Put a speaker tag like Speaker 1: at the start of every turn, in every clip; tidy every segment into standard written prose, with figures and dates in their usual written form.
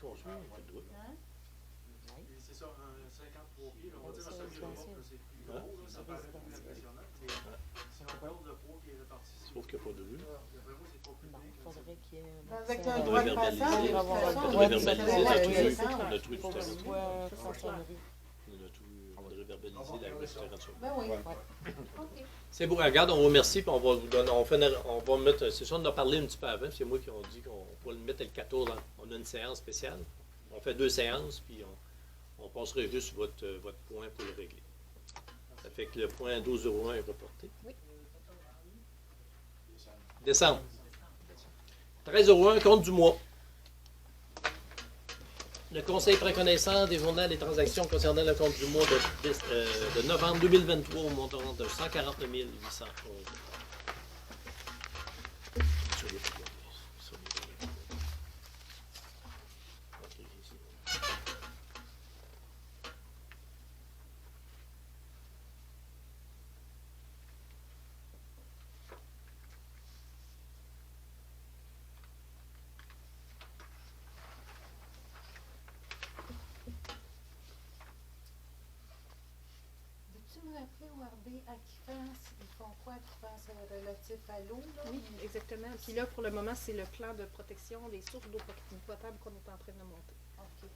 Speaker 1: construire, pas de doute.
Speaker 2: Hein?
Speaker 3: Et c'est ça, un 53 pieds, là, on va dire un
Speaker 4: C'est
Speaker 3: semi-remorque,
Speaker 4: résidentiel.
Speaker 3: là, c'est plus
Speaker 1: Hein?
Speaker 3: gros, là, ça paraît plus impressionnant. Mais si on parle de poids qui est réparti,
Speaker 1: Sauf qu'il n'y a pas de rue.
Speaker 3: d'après moi, c'est pas plus
Speaker 4: Bon,
Speaker 3: bien
Speaker 4: il
Speaker 3: que ça.
Speaker 4: faudrait qu'il y ait un
Speaker 2: Avec
Speaker 4: accès
Speaker 2: un
Speaker 4: à-
Speaker 2: droit de
Speaker 1: verbaliser,
Speaker 2: passage, de toute
Speaker 4: avoir un
Speaker 2: façon,
Speaker 4: droit
Speaker 2: on
Speaker 4: de
Speaker 2: va
Speaker 1: verbaliser,
Speaker 2: faire
Speaker 1: ça,
Speaker 2: la
Speaker 1: tu veux.
Speaker 2: descente.
Speaker 1: On a trouvé
Speaker 4: Pour
Speaker 1: tout
Speaker 4: que
Speaker 1: à
Speaker 4: ce
Speaker 1: l'heure.
Speaker 4: soit façonnerie.
Speaker 1: On a tout, on devrait verbaliser la restauration.
Speaker 2: Ben oui.
Speaker 5: Ouais.
Speaker 2: OK.
Speaker 1: C'est beau, regarde, on vous remercie, puis on va vous donner, on va mettre, c'est ça, on en a parlé un petit peu avant, c'est moi qui ont dit qu'on va le mettre le 14, on a une séance spéciale, on fait 2 séances, puis on passerait juste votre point pour le régler. Ça fait que le point 12,01 est reporté.
Speaker 4: Oui.
Speaker 1: Décembre. 13,01, compte du mois. Le Conseil prend connaissance des journaux des transactions concernant le compte du mois de novembre 2023 au montant de 149 811.
Speaker 2: Veux-tu me rappeler au RB à qui fasse, ils font quoi qui fasse relatif à l'eau, là?
Speaker 6: Oui, exactement. Puis là, pour le moment, c'est le plan de protection des sources d'eau potable qu'on est en train de monter.
Speaker 2: OK.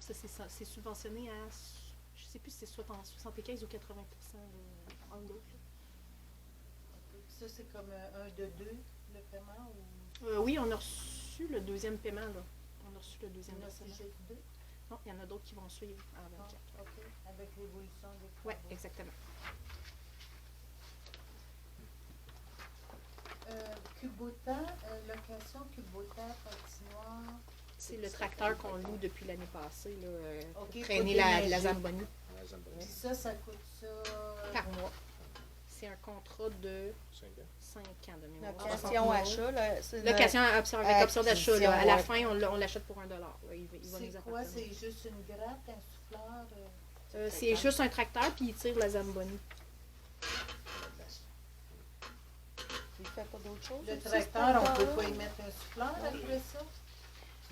Speaker 6: Ça, c'est subventionné à, je ne sais plus si c'est 75 ou 80% en l'autre.
Speaker 2: Ça, c'est comme un de deux, le paiement, ou
Speaker 6: Oui, on a reçu le deuxième paiement, là. On a reçu le deuxième
Speaker 2: on a
Speaker 6: versement.
Speaker 2: figé deux?
Speaker 6: Non, il y en a d'autres qui vont suivre en
Speaker 2: Ah,
Speaker 6: 24.
Speaker 2: OK. Avec l'évolution des travaux.
Speaker 6: Oui, exactement.
Speaker 2: Kubota, location Kubota, patinoire.
Speaker 6: C'est le tracteur qu'on loue depuis l'année passée, là, pour
Speaker 2: OK,
Speaker 6: traîner
Speaker 2: pour
Speaker 6: la
Speaker 2: déneiger.
Speaker 6: Zamboni
Speaker 2: Puis ça coûte ça.
Speaker 6: par mois. C'est un contrat de
Speaker 1: 5 ans.
Speaker 6: 5 ans de mémoire.
Speaker 4: Location achat, là, c'est
Speaker 6: Location avec option d'achat. là. À la
Speaker 4: acquisition,
Speaker 6: fin, on l'achète pour $1. Là. Il va nous
Speaker 2: C'est quoi?
Speaker 6: appartenir.
Speaker 2: C'est juste une gratte, un souffleur?
Speaker 6: C'est juste un tracteur, puis il tire la Zamboni.
Speaker 4: Il fait pas d'autre chose?
Speaker 2: Le
Speaker 4: aussi,
Speaker 2: tracteur, on
Speaker 4: ce
Speaker 2: peut
Speaker 4: tracteur-là?
Speaker 2: pas y mettre un souffleur après ça?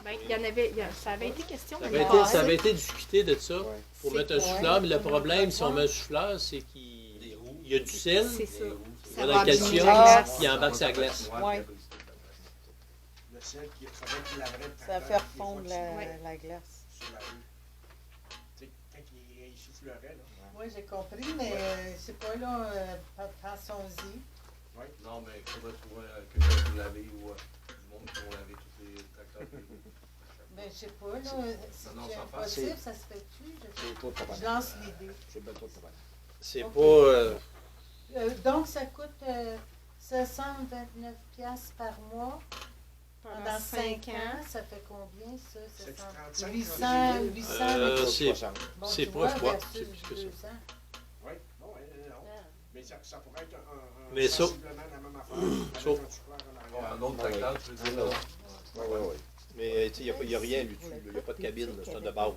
Speaker 6: Ben, il y en avait, ça avait été question.
Speaker 1: Ça
Speaker 6: l'année
Speaker 1: avait, été,
Speaker 6: passée.
Speaker 1: ça avait été discuté de ça
Speaker 5: Ouais.
Speaker 1: pour
Speaker 6: C'est
Speaker 1: mettre un
Speaker 6: quoi?
Speaker 1: souffleur, mais le
Speaker 2: Pour
Speaker 1: problème,
Speaker 2: mettre
Speaker 1: si on
Speaker 2: quoi?
Speaker 1: met un souffleur, c'est qu'il y a du sel,
Speaker 6: C'est ça.
Speaker 1: il y
Speaker 6: Ça
Speaker 1: a
Speaker 6: va
Speaker 1: le
Speaker 6: abîmer
Speaker 1: calcium,
Speaker 6: la glace.
Speaker 1: puis il embarque sa glace.
Speaker 4: Ouais.
Speaker 5: Le sel, ça va être la vraie
Speaker 4: Ça
Speaker 5: tracteur
Speaker 4: fait
Speaker 5: qui est
Speaker 4: refondre
Speaker 6: Ouais.
Speaker 4: la glace.
Speaker 5: sur la rue. Tu sais, quand il soufflerait, là.
Speaker 2: Oui, j'ai compris, mais je sais pas, là, pensons-y.
Speaker 7: Non, mais il faudrait trouver quelqu'un pour laver ou du monde qui vont laver tous les tracteurs.
Speaker 2: Ben, je sais pas, là, si
Speaker 7: Non,
Speaker 2: c'est
Speaker 7: ça passe.
Speaker 2: impossible, ça se fait-tu?
Speaker 5: C'est trop de
Speaker 2: Je
Speaker 5: problème.
Speaker 2: lance l'idée.
Speaker 5: C'est bien trop de problème.
Speaker 1: C'est
Speaker 2: Ok.
Speaker 1: pas.
Speaker 2: Donc, ça coûte 729$ par mois pendant 5 ans. Ça fait combien, ça?
Speaker 5: 735,
Speaker 2: 800, 800.
Speaker 1: c'est-
Speaker 5: 60.
Speaker 2: Bon,
Speaker 1: c'est
Speaker 2: tu
Speaker 1: pas
Speaker 2: vois,
Speaker 1: froid,
Speaker 2: versus
Speaker 1: c'est plus que ça.
Speaker 2: 200.
Speaker 5: Oui, non, non.
Speaker 2: Ah.
Speaker 5: Mais ça pourrait être un
Speaker 1: Mais ça-
Speaker 5: sensiblement la même affaire.
Speaker 1: Sauf-
Speaker 5: Avec un souffleur en arrière.
Speaker 7: Un autre tracteur, tu veux dire? là?
Speaker 5: Oui, oui, oui.
Speaker 1: Mais tu sais, il n'y a rien dessus. Il n'y a pas de cabine, là, c'est un de base.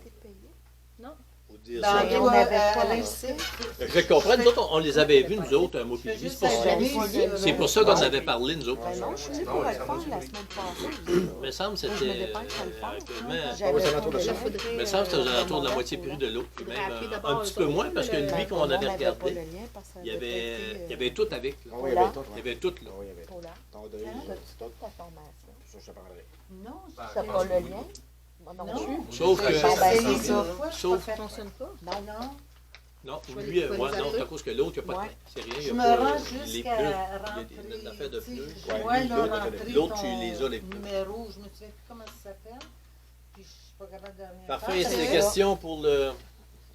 Speaker 6: Non.
Speaker 1: Faut dire
Speaker 2: Dans
Speaker 1: ça.
Speaker 4: Mais on
Speaker 2: toi,
Speaker 4: n'avait pas
Speaker 2: Alain,
Speaker 4: laissé.
Speaker 1: Je comprends, nous autres, on les avait vus, nous autres, un mois puis demi.
Speaker 2: Juste
Speaker 1: C'est pour ça-
Speaker 2: aller,
Speaker 1: c'est pour ça qu'on avait parlé, nous autres.
Speaker 4: Ben non, je suis venue
Speaker 7: Non,
Speaker 4: pour le
Speaker 7: ça
Speaker 4: faire
Speaker 7: va,
Speaker 4: la
Speaker 7: c'est
Speaker 4: semaine passée.
Speaker 1: Il me semble que
Speaker 4: Je me
Speaker 1: c'était.
Speaker 4: dépêche à le faire.
Speaker 1: actuellement,
Speaker 4: J'avais
Speaker 5: aux alentours de
Speaker 4: pas
Speaker 5: ça.
Speaker 4: le
Speaker 6: Faudrait,
Speaker 1: il me semble que c'était aux alentours de la moitié prix de l'autre, puis
Speaker 6: faudrait
Speaker 1: même
Speaker 6: appeler
Speaker 1: un
Speaker 6: d'abord
Speaker 1: petit
Speaker 6: eux
Speaker 1: peu
Speaker 6: autres,
Speaker 1: moins, parce que
Speaker 6: le-
Speaker 1: lui qu'on
Speaker 4: On
Speaker 1: avait
Speaker 4: n'avait pas
Speaker 1: regardé,
Speaker 4: le lien parce que ça
Speaker 1: il y
Speaker 4: avait
Speaker 1: avait,
Speaker 4: été,
Speaker 1: il y avait tout avec. Là.
Speaker 5: Ah oui, il y
Speaker 4: Là.
Speaker 5: avait tout.
Speaker 1: Il y avait tout, là.
Speaker 5: Ah oui, il y avait tout.
Speaker 4: Paula,
Speaker 5: Ton deuil,
Speaker 2: Hein?
Speaker 4: as-tu toute ta formation?
Speaker 5: ça, je te parlerai.
Speaker 2: Non,
Speaker 7: Ben,
Speaker 4: T'as
Speaker 7: je
Speaker 4: pas
Speaker 7: pense
Speaker 4: le
Speaker 7: que oui.
Speaker 4: lien? Moi non
Speaker 2: Non.
Speaker 4: plus.
Speaker 1: Sauf
Speaker 2: j'ai
Speaker 1: que.
Speaker 4: Bon, ben,
Speaker 2: essayé
Speaker 4: c'est
Speaker 2: deux
Speaker 4: ça.
Speaker 2: fois, je
Speaker 1: Sauf-
Speaker 2: pas fait.
Speaker 6: Ça fonctionne pas.
Speaker 2: Non, non.
Speaker 1: Non,
Speaker 6: Je vais
Speaker 1: lui,
Speaker 6: les
Speaker 1: ouais,
Speaker 6: appeler.
Speaker 1: non, c'est à cause que l'autre, il n'y a pas
Speaker 4: Ouais.
Speaker 1: de. C'est rien, il
Speaker 2: Je
Speaker 1: y a
Speaker 2: me
Speaker 1: pas.
Speaker 2: rends
Speaker 1: Les pneus,
Speaker 2: jusqu'à
Speaker 1: il y a
Speaker 2: rentrer.
Speaker 1: une affaire de
Speaker 2: tu sais,
Speaker 1: pneus.
Speaker 2: je
Speaker 5: Ouais,
Speaker 2: dois
Speaker 5: lui,
Speaker 2: là,
Speaker 5: l'autre,
Speaker 2: rentrer
Speaker 1: l'autre,
Speaker 2: ton
Speaker 1: tu les as, les pneus.
Speaker 2: numéro, je me souviens plus comment ça s'appelle. Puis je suis pas capable de rien
Speaker 1: Parfait,
Speaker 2: faire.
Speaker 1: c'est des
Speaker 2: Ça.
Speaker 1: questions pour le.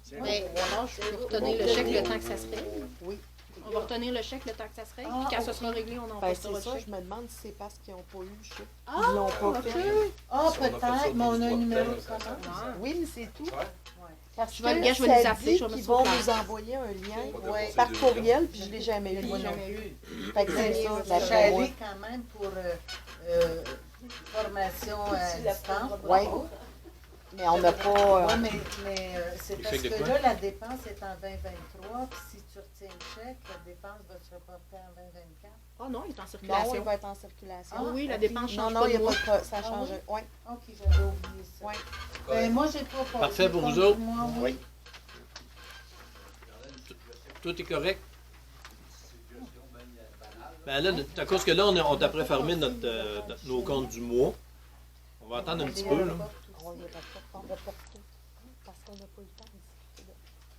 Speaker 5: C'est
Speaker 6: Mais voilà, je peux retenir le chèque le temps que ça se règle.
Speaker 4: Oui.
Speaker 6: On va retenir le chèque le temps que ça se règle.
Speaker 2: Ah,
Speaker 6: Puis quand ça
Speaker 2: ok.
Speaker 6: sera réglé, on en
Speaker 4: Ben,
Speaker 6: postera
Speaker 4: c'est
Speaker 6: le
Speaker 4: ça,
Speaker 6: chèque.
Speaker 4: je me demande si c'est parce qu'ils n'ont pas eu le chèque.
Speaker 2: Ah,
Speaker 4: Ils l'ont pas
Speaker 2: ok.
Speaker 4: fait.
Speaker 2: Ah,
Speaker 7: Si on a fait ça
Speaker 2: peut-être, mais on a un
Speaker 7: 12
Speaker 2: numéro
Speaker 7: mois
Speaker 2: de
Speaker 7: de temps,
Speaker 2: commande.
Speaker 6: Ouais.
Speaker 4: Oui, mais c'est tout.
Speaker 5: Ouais.
Speaker 2: Ouais.
Speaker 4: Parce
Speaker 6: Je vais le
Speaker 4: que
Speaker 6: gars, je vais les
Speaker 4: ça
Speaker 6: appeler,
Speaker 4: dit
Speaker 6: je vais mettre
Speaker 4: qu'ils
Speaker 6: ça au
Speaker 4: vont
Speaker 6: clair.
Speaker 4: nous envoyer un lien
Speaker 7: Ouais,
Speaker 4: par
Speaker 7: c'est
Speaker 4: courriel, puis je ne l'ai jamais eu.
Speaker 2: Moi non
Speaker 6: Jamais
Speaker 2: plus.
Speaker 4: Fait que c'est
Speaker 2: Mais
Speaker 4: ça,
Speaker 2: je suis
Speaker 4: d'après moi.
Speaker 2: allée quand même pour formation à distance.
Speaker 4: Ouais.
Speaker 2: bravo.
Speaker 4: Mais on n'a pas.
Speaker 2: Oui, mais c'est
Speaker 1: Les
Speaker 2: parce
Speaker 1: chèques de
Speaker 2: que
Speaker 1: quoi?
Speaker 2: là, la dépense est en 2023, puis si tu retiens le chèque, la dépense va se reporter en 2024.
Speaker 6: Ah non, il est en
Speaker 4: Non,
Speaker 6: circulation.
Speaker 4: il va être en circulation.
Speaker 2: Ah,
Speaker 6: Oui, la
Speaker 2: ok.
Speaker 6: dépense
Speaker 4: Non,
Speaker 6: change
Speaker 4: non,
Speaker 6: pas
Speaker 4: il
Speaker 6: de
Speaker 4: n'y a
Speaker 6: mois.
Speaker 4: pas de ça a
Speaker 2: Ah
Speaker 4: changé.
Speaker 2: oui?
Speaker 4: Oui.
Speaker 2: Ok, j'avais oublié ça.
Speaker 4: Oui.
Speaker 2: Ben, moi, j'ai pas
Speaker 1: Parfait pour vous autres?
Speaker 2: Oui.
Speaker 1: Tout est correct? Ben là, à cause que là, on t'a préfermé nos comptes du mois. On va attendre un petit peu, là.
Speaker 4: On les reporte, on reporte tout. Parce qu'on n'a pas eu le temps de discuter de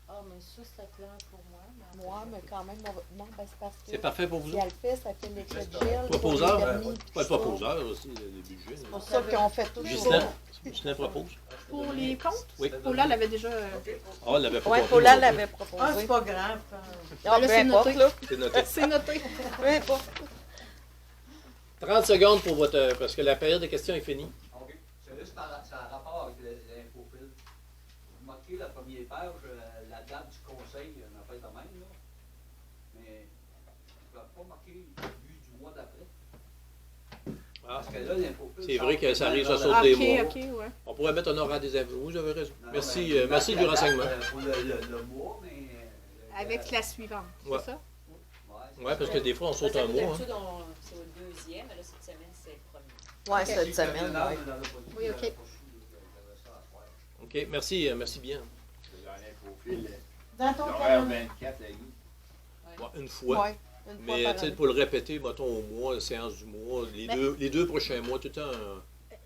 Speaker 2: Ah, mais ça, c'était clair pour moi. mais
Speaker 4: moi, mais quand même, non, ben c'est parce que
Speaker 1: C'est parfait pour vous
Speaker 4: si
Speaker 1: autres?
Speaker 4: elle fait, ça fait l'excès de gel.
Speaker 1: Proposeur?
Speaker 4: pour les permis, puis
Speaker 1: Pas le
Speaker 4: tout ça.
Speaker 1: proposeur aussi, le budget.
Speaker 4: C'est pour ça qu'on fait tout
Speaker 1: Ghislain,
Speaker 4: ça.
Speaker 1: Ghislain propose.
Speaker 6: Pour les comptes,
Speaker 1: Oui.
Speaker 6: Paula l'avait déjà.
Speaker 1: Ah, elle l'avait pas
Speaker 4: Oui,
Speaker 1: compté,
Speaker 4: Paula
Speaker 1: nous
Speaker 4: l'avait
Speaker 2: Ah,
Speaker 4: proposé.
Speaker 2: c'est pas grave.
Speaker 4: Ah,
Speaker 6: Ben là,
Speaker 4: peu
Speaker 6: c'est
Speaker 4: importe,
Speaker 6: noté.
Speaker 4: là.
Speaker 1: C'est noté.
Speaker 6: C'est noté.
Speaker 4: Peu importe.
Speaker 1: 30 secondes pour votre... Parce que la période de questions est finie.
Speaker 3: OK. C'est juste ça a rapport avec l'infofil. Vous marquez la première page, la date du conseil, on a fait de même, là. Mais vous ne pouvez pas marquer le début du mois d'après.
Speaker 1: Ah,
Speaker 3: Parce que là, l'infofil.
Speaker 1: c'est vrai que ça arrive, ça
Speaker 3: ça
Speaker 1: saute
Speaker 6: Ah,
Speaker 1: des
Speaker 6: ok,
Speaker 1: mois.
Speaker 6: ok, ouais.
Speaker 1: On pourrait mettre un horaire des infos. Oui, vous avez raison.
Speaker 3: Non,
Speaker 1: Merci,
Speaker 3: mais
Speaker 1: merci
Speaker 3: la
Speaker 1: du
Speaker 3: date,
Speaker 1: renseignement.
Speaker 3: Pour le mois, mais.
Speaker 6: Avec la suivante,
Speaker 1: Ouais.
Speaker 6: c'est ça?
Speaker 1: Oui, parce que des fois, on saute un mois. Hein.
Speaker 8: C'est au deuxième, mais là, cette semaine, c'est le premier.
Speaker 4: Ouais, cette semaine. Ouais.
Speaker 6: Oui, ok.
Speaker 1: OK, merci, merci bien.
Speaker 2: Dans ton
Speaker 5: L'horaire
Speaker 2: calendrier.
Speaker 5: 24, la Guy.
Speaker 1: Ouais, une fois.
Speaker 4: Ouais, une fois
Speaker 1: Mais
Speaker 4: par
Speaker 1: tu sais,
Speaker 4: année.
Speaker 1: pour le répéter, mettons au mois, la séance du mois, les deux prochains mois, tout le temps.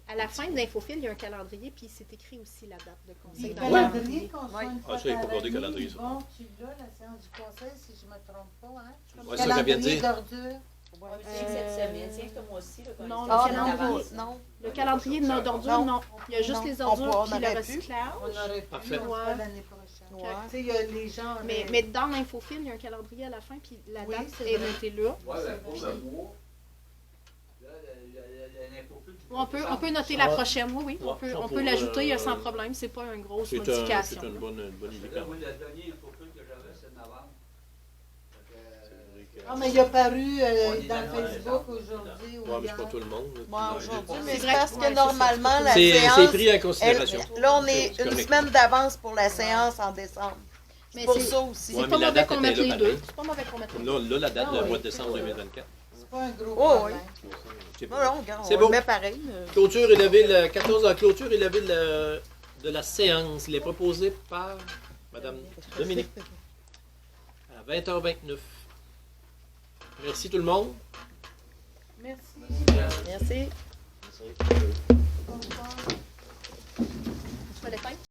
Speaker 6: À la fin de l'Infofil, il y a un calendrier, puis c'est écrit aussi la date de
Speaker 2: Puis
Speaker 6: conseil.
Speaker 2: le
Speaker 6: dans le
Speaker 2: calendrier qu'on soit
Speaker 4: Ouais.
Speaker 2: une
Speaker 1: Ah,
Speaker 2: fois
Speaker 1: ça, il faut
Speaker 2: par
Speaker 1: garder le
Speaker 2: année,
Speaker 1: calendrier, ça.
Speaker 2: Bon, tu l'as, la séance du conseil, si je ne me trompe pas, hein?
Speaker 1: Ouais, c'est ça qu'elle vient de
Speaker 2: Calendrier
Speaker 1: dire.
Speaker 2: d'ordure.
Speaker 8: Ouais, mais c'est que cette semaine, c'est comme moi aussi. Là, quand
Speaker 6: Non,
Speaker 8: les
Speaker 6: le
Speaker 4: Ah,
Speaker 8: semaines
Speaker 6: calendrier.
Speaker 8: d'avance.
Speaker 4: non.
Speaker 6: Le calendrier de d'ordures,
Speaker 4: Non.
Speaker 6: non. Il y a juste
Speaker 4: Non.
Speaker 6: les
Speaker 4: On
Speaker 6: ordures
Speaker 4: pourrait- on
Speaker 6: puis le
Speaker 4: aurait pu.
Speaker 6: recyclage.
Speaker 2: On aurait pu,
Speaker 1: Parfait.
Speaker 2: on fera l'année prochaine.
Speaker 4: Ouais.
Speaker 2: Tu sais, il y a les gens...
Speaker 6: Mais dans l'Infofil, il y a un calendrier à la fin, puis la
Speaker 2: Oui,
Speaker 6: date
Speaker 2: c'est
Speaker 6: est
Speaker 2: vrai.
Speaker 6: notée là.
Speaker 3: Ouais, ben, pour le mois. Là, l'infofil.
Speaker 6: On peut noter la prochaine, oui, oui.
Speaker 1: Ouais,
Speaker 6: On peut,
Speaker 1: ça
Speaker 6: on
Speaker 1: pour,
Speaker 6: peut l'ajouter sans problème. C'est pas une grosse
Speaker 1: C'est
Speaker 6: modification.
Speaker 1: une bonne idée.
Speaker 3: Là,
Speaker 1: quand
Speaker 3: moi,
Speaker 1: même.
Speaker 3: le dernier infofil que j'avais, c'est de novembre. Fait que,
Speaker 1: C'est vrai que-
Speaker 2: Ah, mais il a paru
Speaker 3: On est
Speaker 2: dans
Speaker 3: dans
Speaker 2: Facebook
Speaker 3: le-
Speaker 2: aujourd'hui ou
Speaker 1: Ouais, mais c'est
Speaker 2: hier.
Speaker 1: pas tout le monde. là,
Speaker 4: Moi,
Speaker 1: qui-
Speaker 4: aujourd'hui,
Speaker 6: C'est
Speaker 4: mais c'est
Speaker 6: vrai.
Speaker 4: parce
Speaker 6: Ouais,
Speaker 4: que
Speaker 6: c'est ça.
Speaker 4: normalement, la
Speaker 1: C'est
Speaker 4: séance.
Speaker 1: pris en
Speaker 4: elle-
Speaker 1: considération.
Speaker 4: là, on est
Speaker 1: C'est
Speaker 4: une
Speaker 1: correct.
Speaker 4: semaine d'avance pour la séance en décembre.
Speaker 6: Mais
Speaker 4: C'est pour
Speaker 6: c'est
Speaker 4: ça aussi.
Speaker 1: Ouais,
Speaker 6: c'est pas
Speaker 1: mais la
Speaker 6: mauvais
Speaker 1: date
Speaker 6: qu'on
Speaker 1: était
Speaker 6: mette
Speaker 1: là,
Speaker 6: les
Speaker 1: pareil.
Speaker 6: deux. C'est pas mauvais qu'on mette les deux.
Speaker 1: Là, la date,
Speaker 2: Ah
Speaker 1: le
Speaker 2: oui.
Speaker 1: mois de décembre 2024.
Speaker 2: C'est pas un gros
Speaker 4: Oh,
Speaker 2: problème.
Speaker 1: C'est
Speaker 4: Non, non, regarde,
Speaker 1: C'est
Speaker 4: on
Speaker 1: beau.
Speaker 4: le met pareil.
Speaker 1: Clôture élevée, le 14 la clôture élevée de la séance. Il est proposé par Mme Dominique à 20h29. Merci tout le monde.
Speaker 2: Merci.
Speaker 4: Merci.
Speaker 2: Au revoir.
Speaker 6: Tu vas les faire?